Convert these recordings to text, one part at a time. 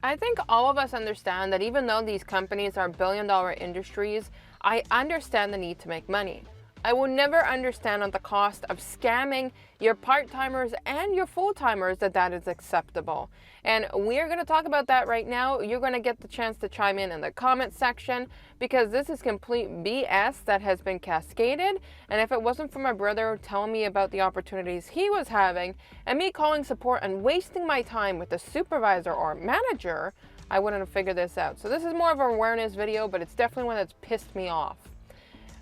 I think all of us understand that even though these companies are billion-dollar industries, I understand the need to make money. I will never understand on the cost of scamming your part-timers and your full-timers that is acceptable. And we're going to talk about that right now. You're going to get the chance to chime in the comment section because this is complete BS that has been cascaded. And if it wasn't for my brother telling me about the opportunities he was having and me calling support and wasting my time with a supervisor or manager, I wouldn't have figured this out. So this is more of an awareness video, but it's definitely one that's pissed me off.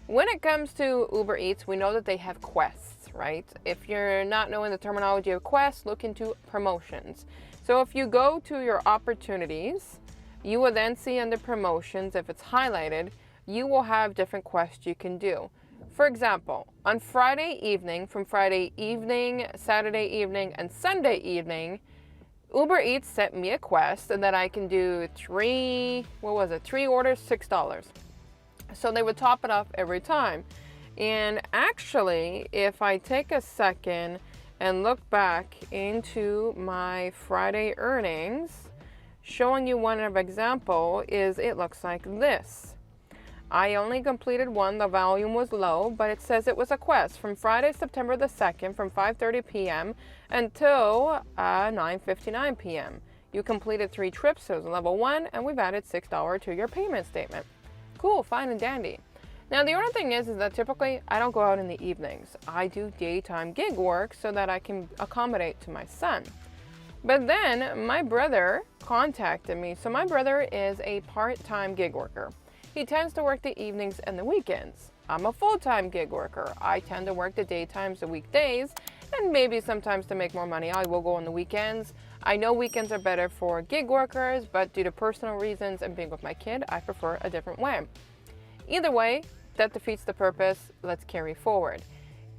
When it comes to Uber Eats, we know that they have quests, right? If you're not knowing the terminology of quests, look into promotions. So if you go to your opportunities, you will then see under promotions, if it's highlighted, you will have different quests you can do. For example, on Friday evening, from Friday evening, Saturday evening, and Sunday evening, Uber Eats sent me a quest that I can do three orders, $6. So they would top it up every time. And actually, if I take a second and look back into my Friday earnings, showing you one of example is it looks like this. I only completed one, the volume was low, but it says it was a quest from Friday, September the 2nd from 5:30 p.m. until 9:59 p.m. You completed 3 trips, so it was level 1, and we've added $6 to your payment statement. Cool, fine and dandy. Now the other thing is that typically I don't go out in the evenings. I do daytime gig work so that I can accommodate to my son. But then my brother contacted me. So my brother is a part-time gig worker. He tends to work the evenings and the weekends. I'm a full-time gig worker. I tend to work the daytimes, the weekdays, and maybe sometimes to make more money, I will go on the weekends. I know weekends are better for gig workers, but due to personal reasons and being with my kid, I prefer a different way. Either way, that defeats the purpose. Let's carry forward.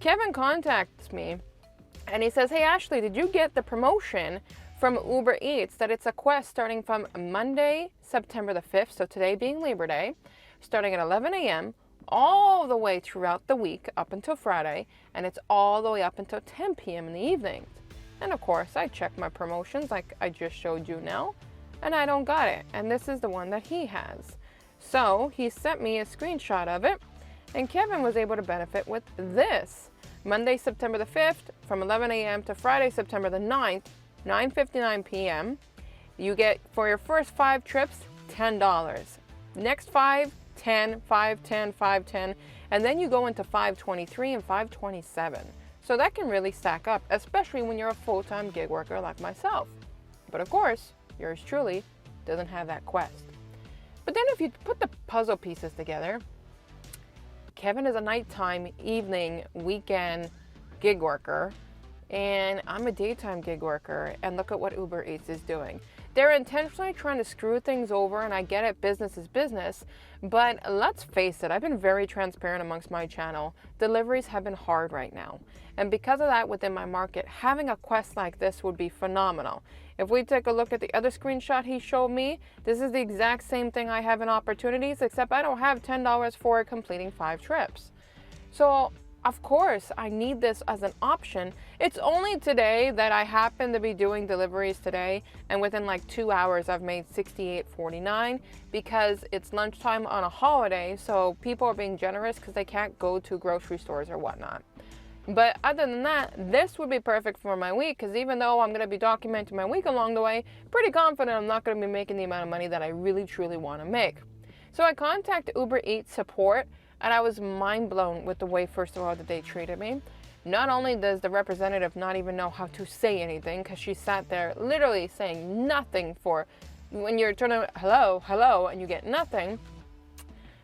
Kevin contacts me and he says, "Hey Ashley, did you get the promotion from Uber Eats that it's a quest starting from Monday, September the 5th, so today being Labor Day, starting at 11 a.m., all the way throughout the week up until Friday, and it's all the way up until 10 p.m. in the evenings." And of course, I check my promotions like I just showed you now, and I don't got it. And this is the one that he has. So he sent me a screenshot of it, and Kevin was able to benefit with this. Monday, September the 5th, from 11 a.m. to Friday, September the 9th, 9:59 p.m. You get, for your first 5 trips, $10. Next 5, 10, 5, 10, 5, 10, and then you go into 523 and 527. So that can really stack up, especially when you're a full-time gig worker like myself. But of course, yours truly doesn't have that quest. But then if you put the puzzle pieces together, Kevin is a nighttime, evening, weekend gig worker, and I'm a daytime gig worker, and look at what Uber Eats is doing. They're intentionally trying to screw things over, and I get it, business is business, but let's face it, I've been very transparent amongst my channel. Deliveries have been hard right now, and because of that, within my market, having a quest like this would be phenomenal. If we take a look at the other screenshot he showed me, this is the exact same thing I have in opportunities, except I don't have $10 for completing 5 trips. So of course, I need this as an option. It's only today that I happen to be doing deliveries today, and within like 2 hours I've made $68.49 because it's lunchtime on a holiday, so people are being generous because they can't go to grocery stores or whatnot. But other than that, this would be perfect for my week, because even though I'm going to be documenting my week along the way, pretty confident I'm not going to be making the amount of money that I really truly want to make. So I contacted Uber Eats support, and I was mind blown with the way, first of all, that they treated me. Not only does the representative not even know how to say anything, because she sat there literally saying nothing for when you're turning hello, hello, and you get nothing,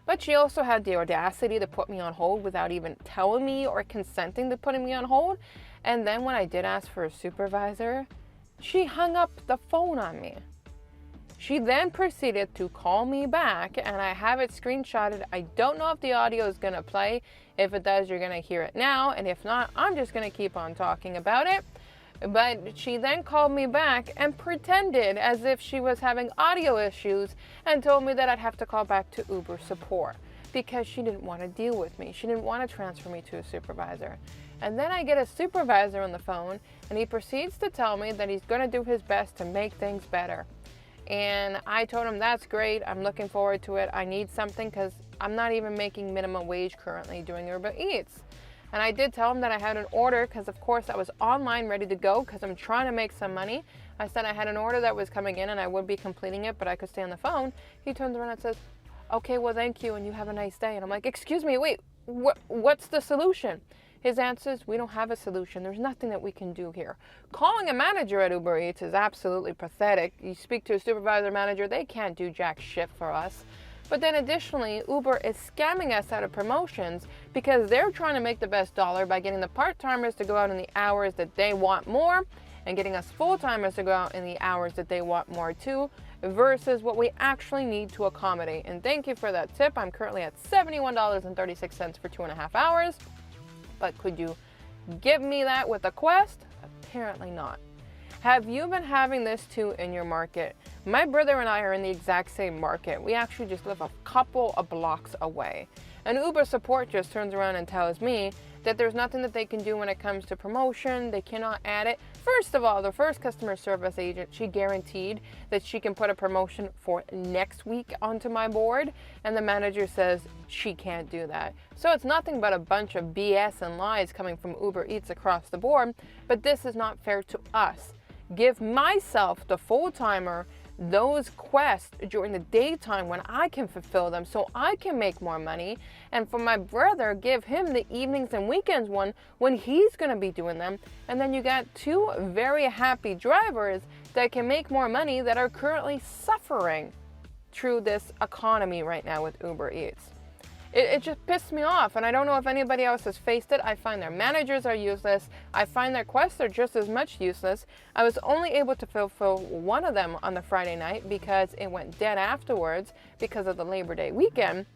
but she also had the audacity to put me on hold without even telling me or consenting to putting me on hold. And then when I did ask for a supervisor, she hung up the phone on me. She then proceeded to call me back, and I have it screenshotted. I don't know if the audio is going to play. If it does, you're going to hear it now, and if not, I'm just going to keep on talking about it. But she then called me back and pretended as if she was having audio issues and told me that I'd have to call back to Uber support because she didn't want to deal with me. She didn't want to transfer me to a supervisor. And then I get a supervisor on the phone, and he proceeds to tell me that he's going to do his best to make things better. And I told him, that's great. I'm looking forward to it. I need something because I'm not even making minimum wage currently doing Uber Eats. And I did tell him that I had an order because, of course, I was online ready to go because I'm trying to make some money. I said I had an order that was coming in and I would be completing it, but I could stay on the phone. He turns around and says, okay, well, thank you, and you have a nice day. And I'm like, excuse me, wait, what's the solution? His answer is, we don't have a solution. There's nothing that we can do here. Calling a manager at Uber Eats is absolutely pathetic. You speak to a supervisor manager, they can't do jack shit for us. But then additionally, Uber is scamming us out of promotions because they're trying to make the best dollar by getting the part-timers to go out in the hours that they want more and getting us full-timers to go out in the hours that they want more too, versus what we actually need to accommodate. And thank you for that tip. I'm currently at $71.36 for 2.5 hours. But could you give me that with a Quest? Apparently not. Have you been having this too in your market? My brother and I are in the exact same market. We actually just live a couple of blocks away. And Uber support just turns around and tells me that there's nothing that they can do when it comes to promotion. They cannot add it. First of all, the first customer service agent, she guaranteed that she can put a promotion for next week onto my board, and the manager says she can't do that. So it's nothing but a bunch of BS and lies coming from Uber Eats across the board, but this is not fair to us. Give myself, the full-timer, those quests during the daytime when I can fulfill them so I can make more money. And for my brother, give him the evenings and weekends one when he's going to be doing them. And then you got two very happy drivers that can make more money that are currently suffering through this economy right now with Uber Eats. It just pissed me off, and I don't know if anybody else has faced it. I find their managers are useless. I find their quests are just as much useless. I was only able to fulfill one of them on the Friday night because it went dead afterwards because of the Labor Day weekend.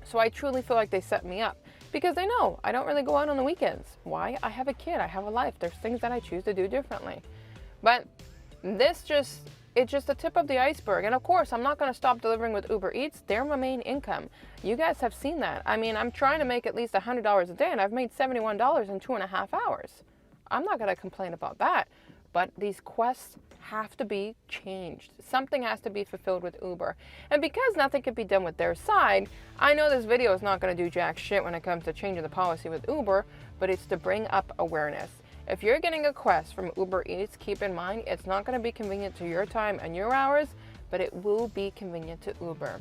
So I truly feel like they set me up because they know I don't really go out on the weekends. Why? I have a kid. I have a life. There's things that I choose to do differently. But it's just the tip of the iceberg. And of course, I'm not going to stop delivering with Uber Eats. They're my main income. You guys have seen that. I mean, I'm trying to make at least $100 a day, and I've made $71 in 2.5 hours. I'm not going to complain about that. But these quests have to be changed. Something has to be fulfilled with Uber. And because nothing can be done with their side, I know this video is not going to do jack shit when it comes to changing the policy with Uber, but it's to bring up awareness. If you're getting a quest from Uber Eats, keep in mind it's not going to be convenient to your time and your hours, but it will be convenient to Uber.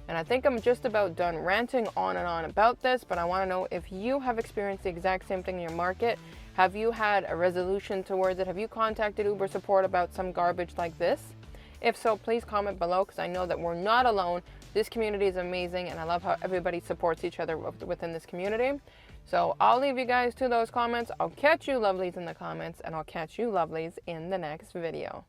And I think I'm just about done ranting on and on about this, but I want to know if you have experienced the exact same thing in your market. Have you had a resolution towards it? Have you contacted Uber support about some garbage like this? If so, please comment below because I know that we're not alone. This community is amazing and I love how everybody supports each other within this community. So I'll leave you guys to those comments. I'll catch you lovelies in the comments, and I'll catch you lovelies in the next video.